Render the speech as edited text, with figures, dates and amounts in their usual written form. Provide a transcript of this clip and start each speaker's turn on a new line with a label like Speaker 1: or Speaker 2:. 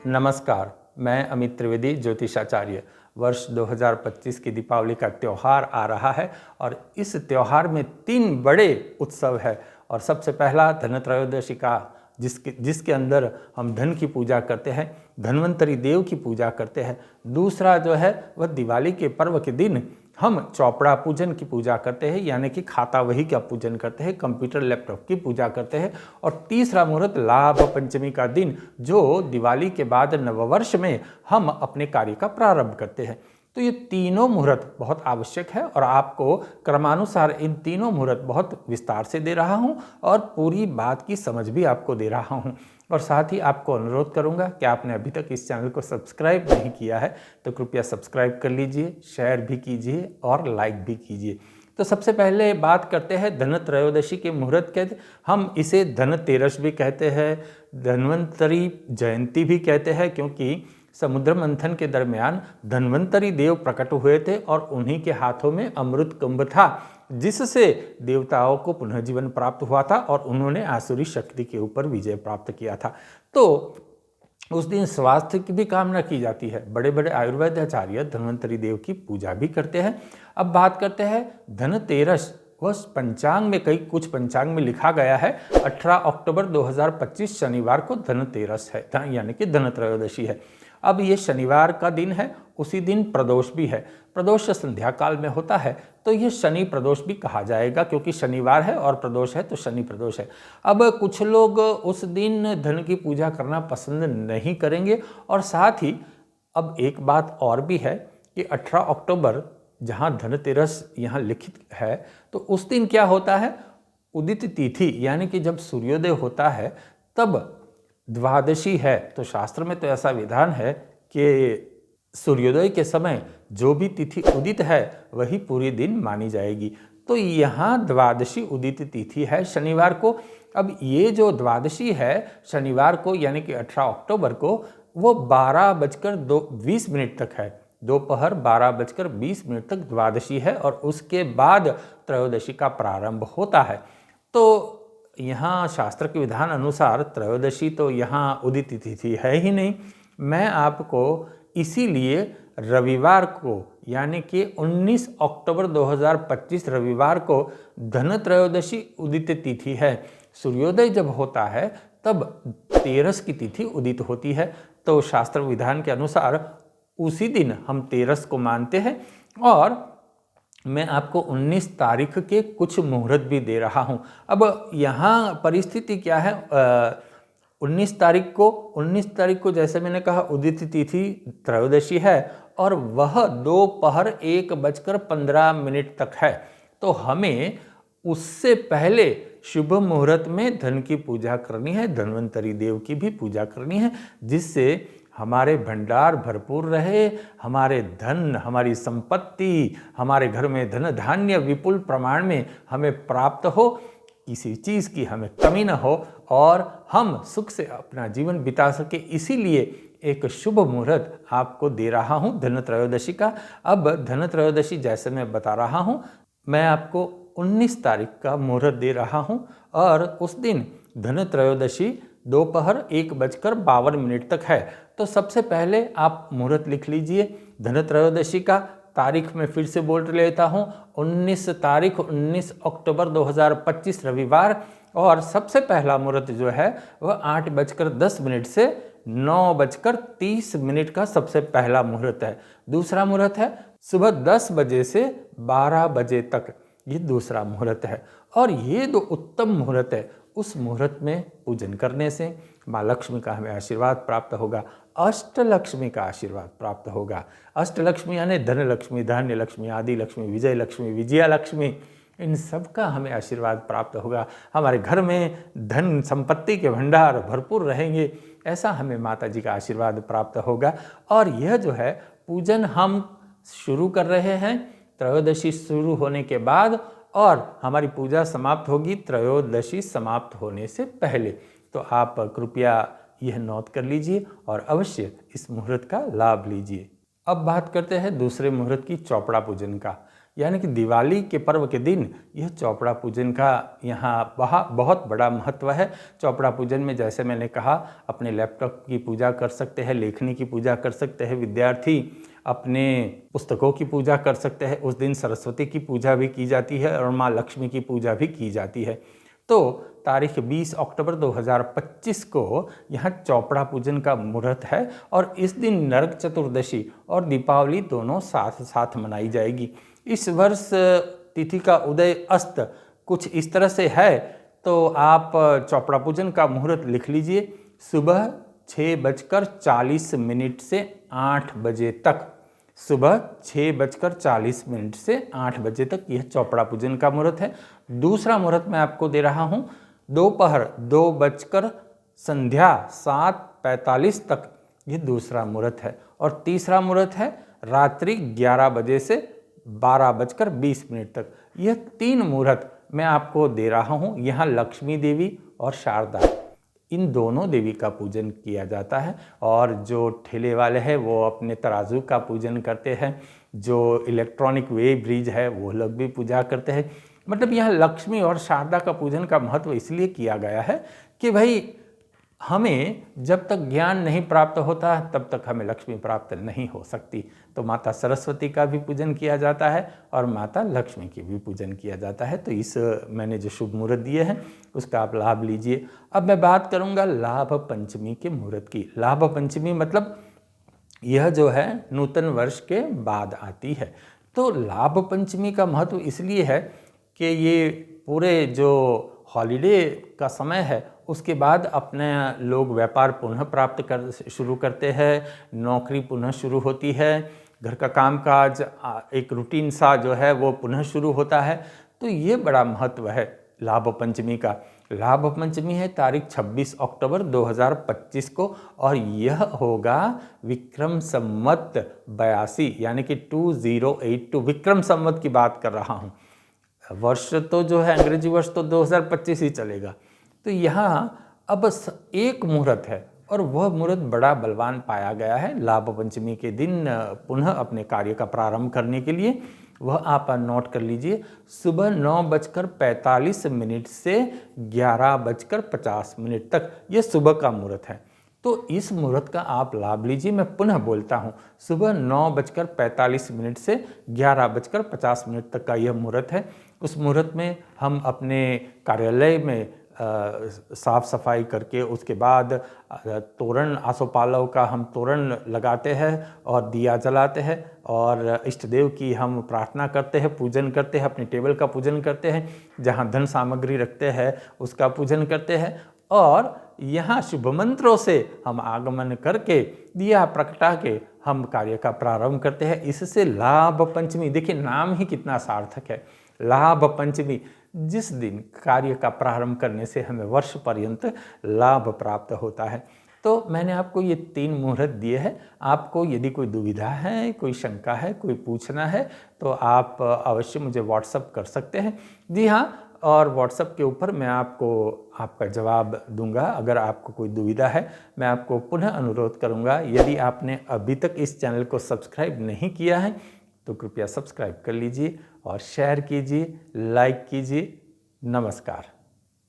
Speaker 1: नमस्कार, मैं अमित त्रिवेदी ज्योतिषाचार्य। वर्ष 2025 की दीपावली का त्यौहार आ रहा है और इस त्यौहार में 3 बड़े उत्सव है। और सबसे पहला धनत्रयोदशी का जिसके अंदर हम धन की पूजा करते हैं, धन्वंतरी देव की पूजा करते हैं। दूसरा जो है वह दिवाली के पर्व के दिन हम चौपड़ा पूजन की पूजा करते हैं, यानी कि खाता वही का पूजन करते हैं, कंप्यूटर लैपटॉप की पूजा करते हैं। और तीसरा मुहूर्त लाभ पंचमी का दिन, जो दिवाली के बाद नववर्ष में हम अपने कार्य का प्रारंभ करते हैं। तो ये तीनों मुहूर्त बहुत आवश्यक है और आपको क्रमानुसार इन तीनों मुहूर्त बहुत विस्तार से दे रहा हूँ और पूरी बात की समझ भी आपको दे रहा हूँ। और साथ ही आपको अनुरोध करूंगा कि आपने अभी तक इस चैनल को सब्सक्राइब नहीं किया है तो कृपया सब्सक्राइब कर लीजिए, शेयर भी कीजिए और लाइक भी कीजिए। तो सबसे पहले बात करते हैं धनत्रयोदशी के मुहूर्त के। हम इसे धनतेरस भी कहते हैं, धन्वंतरी जयंती भी कहते हैं, क्योंकि समुद्र मंथन के दरमियान धन्वंतरी देव प्रकट हुए थे और उन्हीं के हाथों में अमृत कुंभ था, जिससे देवताओं को पुनर्जीवन प्राप्त हुआ था और उन्होंने आसुरी शक्ति के ऊपर विजय प्राप्त किया था। तो उस दिन स्वास्थ्य की भी कामना की जाती है। बड़े बड़े आयुर्वेद आचार्य धन्वंतरी देव की पूजा भी करते हैं। अब बात करते हैं धनतेरस। वह पंचांग में कुछ पंचांग में लिखा गया है 18 अक्टूबर 2025 शनिवार को धनतेरस है, यानी कि धनत्रयोदशी है। अब ये शनिवार का दिन है, उसी दिन प्रदोष भी है। प्रदोष संध्या काल में होता है, तो ये शनि प्रदोष भी कहा जाएगा, क्योंकि शनिवार है और प्रदोष है तो शनि प्रदोष है। अब कुछ लोग उस दिन धन की पूजा करना पसंद नहीं करेंगे। और साथ ही अब एक बात और भी है कि 18 अक्टूबर जहाँ धनतेरस यहाँ लिखित है, तो उस दिन क्या होता है, उदित तिथि यानी कि जब सूर्योदय होता है तब द्वादशी है। तो शास्त्र में तो ऐसा विधान है कि सूर्योदय के समय जो भी तिथि उदित है वही पूरे दिन मानी जाएगी। तो यहाँ द्वादशी उदित तिथि है शनिवार को। अब ये जो द्वादशी है शनिवार को यानी कि 18 अक्टूबर को, वो 12:20 तक है। दोपहर 12:20 तक द्वादशी है और उसके बाद त्रयोदशी का प्रारंभ होता है। तो यहाँ शास्त्र के विधान अनुसार त्रयोदशी तो यहाँ उदित तिथि है ही नहीं। मैं आपको इसीलिए रविवार को यानी कि 19 अक्टूबर 2025 रविवार को धनत्रयोदशी उदित तिथि है। सूर्योदय जब होता है तब तेरस की तिथि उदित होती है। तो शास्त्र विधान के अनुसार उसी दिन हम तेरस को मानते हैं। और मैं आपको 19 तारीख के कुछ मुहूर्त भी दे रहा हूं। अब यहाँ परिस्थिति क्या है, 19 तारीख को जैसे मैंने कहा उदित तिथि त्रयोदशी है और वह दोपहर 1:15 तक है। तो हमें उससे पहले शुभ मुहूर्त में धन की पूजा करनी है, धन्वंतरी देव की भी पूजा करनी है, जिससे हमारे भंडार भरपूर रहे, हमारे धन, हमारी संपत्ति, हमारे घर में धन धान्य विपुल प्रमाण में हमें प्राप्त हो, किसी चीज़ की हमें कमी न हो और हम सुख से अपना जीवन बिता सके। इसीलिए एक शुभ मुहूर्त आपको दे रहा हूँ धनत्रयोदशी का। अब धनत्रयोदशी जैसे मैं बता रहा हूँ, मैं आपको 19 तारीख का मुहूर्त दे रहा हूँ और उस दिन धनत्रयोदशी दोपहर 1:52 तक है। तो सबसे पहले आप मुहूर्त लिख लीजिए धनत्रयोदशी का। तारीख में फिर से बोल लेता हूँ, 19 तारीख 19 अक्टूबर 2025 रविवार। और सबसे पहला मुहूर्त जो है वह 8:10 से 9:30 का सबसे पहला मुहूर्त है। दूसरा मुहूर्त है सुबह 10 बजे से 12 बजे तक, ये दूसरा मुहूर्त है। और ये दो उत्तम मुहूर्त है। उस मुहूर्त में पूजन करने से माँ लक्ष्मी का हमें आशीर्वाद प्राप्त होगा, अष्टलक्ष्मी का आशीर्वाद प्राप्त होगा। अष्टलक्ष्मी यानी धन लक्ष्मी, धान्य लक्ष्मी, आदि लक्ष्मी, विजय लक्ष्मी, विजया लक्ष्मी, इन सब का हमें आशीर्वाद प्राप्त होगा। हमारे घर में धन संपत्ति के भंडार भरपूर रहेंगे, ऐसा हमें माता जी का आशीर्वाद प्राप्त होगा। और यह जो है पूजन हम शुरू कर रहे हैं त्रयोदशी शुरू होने के बाद, और हमारी पूजा समाप्त होगी त्रयोदशी समाप्त होने से पहले। तो आप कृपया यह नोट कर लीजिए और अवश्य इस मुहूर्त का लाभ लीजिए। अब बात करते हैं दूसरे मुहूर्त की, चौपड़ा पूजन का। यानी कि दिवाली के पर्व के दिन यह चौपड़ा पूजन का यहाँ बहुत बड़ा महत्व है। चौपड़ा पूजन में जैसे मैंने कहा, अपने लैपटॉप की पूजा कर सकते हैं, लेखनी की पूजा कर सकते हैं, विद्यार्थी अपने पुस्तकों की पूजा कर सकते हैं। उस दिन सरस्वती की पूजा भी की जाती है और माँ लक्ष्मी की पूजा भी की जाती है। तो तारीख 20 अक्टूबर 2025 को यहाँ चौपड़ा पूजन का मुहूर्त है और इस दिन नरक चतुर्दशी और दीपावली दोनों साथ साथ मनाई जाएगी। इस वर्ष तिथि का उदय अस्त कुछ इस तरह से है, तो आप चौपड़ा पूजन का मुहूर्त लिख लीजिए। सुबह 6:40 से 8 बजे तक, सुबह 6:40 से 8 बजे तक यह चौपड़ा पूजन का मुहूर्त है। दूसरा मुहूर्त मैं आपको दे रहा हूँ दोपहर 2 संध्या 7:45 तक, ये दूसरा मुहूर्त है। और तीसरा मुहूर्त है रात्रि 11 बजे से 12:20 तक। यह 3 मुहूर्त मैं आपको दे रहा हूँ। यहाँ लक्ष्मी देवी और शारदा, इन दोनों देवी का पूजन किया जाता है। और जो ठेले वाले हैं वो अपने तराजू का पूजन करते हैं, जो इलेक्ट्रॉनिक वे ब्रिज है वो लोग भी पूजा करते हैं। मतलब यहाँ लक्ष्मी और शारदा का पूजन का महत्व इसलिए किया गया है कि भाई हमें जब तक ज्ञान नहीं प्राप्त होता तब तक हमें लक्ष्मी प्राप्त नहीं हो सकती। तो माता सरस्वती का भी पूजन किया जाता है और माता लक्ष्मी की भी पूजन किया जाता है। तो इस मैंने जो शुभ मुहूर्त दिए हैं उसका आप लाभ लीजिए। अब मैं बात करूंगा लाभ पंचमी के मुहूर्त की। लाभ पंचमी मतलब यह जो है नूतन वर्ष के बाद आती है। तो लाभ पंचमी का महत्व इसलिए है कि ये पूरे जो हॉलीडे का समय है उसके बाद अपने लोग व्यापार पुनः प्राप्त कर शुरू करते हैं, नौकरी पुनः शुरू होती है, घर का कामकाज एक रूटीन सा जो है वो पुनः शुरू होता है। तो ये बड़ा महत्व है लाभ पंचमी का। लाभ पंचमी है तारीख 26 अक्टूबर 2025 को और यह होगा विक्रम संवत 82 यानी कि 2082। विक्रम संवत की बात कर रहा हूँ, वर्ष तो जो है अंग्रेजी वर्ष तो 2025 ही चलेगा। तो यहाँ अब एक मुहूर्त है और वह मुहूर्त बड़ा बलवान पाया गया है लाभ पंचमी के दिन पुनः अपने कार्य का प्रारंभ करने के लिए। वह आप नोट कर लीजिए, सुबह 9:45 से 11:50 तक ये सुबह का मुहूर्त है। तो इस मुहूर्त का आप लाभ लीजिए। मैं पुनः बोलता हूँ, सुबह 9:45 से 11:50 तक का यह मुहूर्त है। उस मुहूर्त में हम अपने कार्यालय में साफ सफाई करके उसके बाद तोरण आसोपालव का हम तोरण लगाते हैं और दिया जलाते हैं और इष्ट देव की हम प्रार्थना करते हैं, पूजन करते हैं, अपनी टेबल का पूजन करते हैं, जहाँ धन सामग्री रखते हैं उसका पूजन करते हैं और यहाँ शुभ मंत्रों से हम आगमन करके दिया प्रकटा के हम कार्य का प्रारंभ करते हैं। इससे लाभ पंचमी, देखिए नाम ही कितना सार्थक है, लाभ पंचमी, जिस दिन कार्य का प्रारंभ करने से हमें वर्ष पर्यंत लाभ प्राप्त होता है। तो मैंने आपको ये 3 मुहूर्त दिए हैं। आपको यदि कोई दुविधा है, कोई शंका है, कोई पूछना है तो आप अवश्य मुझे व्हाट्सअप कर सकते हैं। जी हाँ, और व्हाट्सएप के ऊपर मैं आपको आपका जवाब दूंगा। अगर आपको कोई दुविधा है, मैं आपको पुनः अनुरोध करूंगा, यदि आपने अभी तक इस चैनल को सब्सक्राइब नहीं किया है तो कृपया सब्सक्राइब कर लीजिए और शेयर कीजिए, लाइक कीजिए। नमस्कार।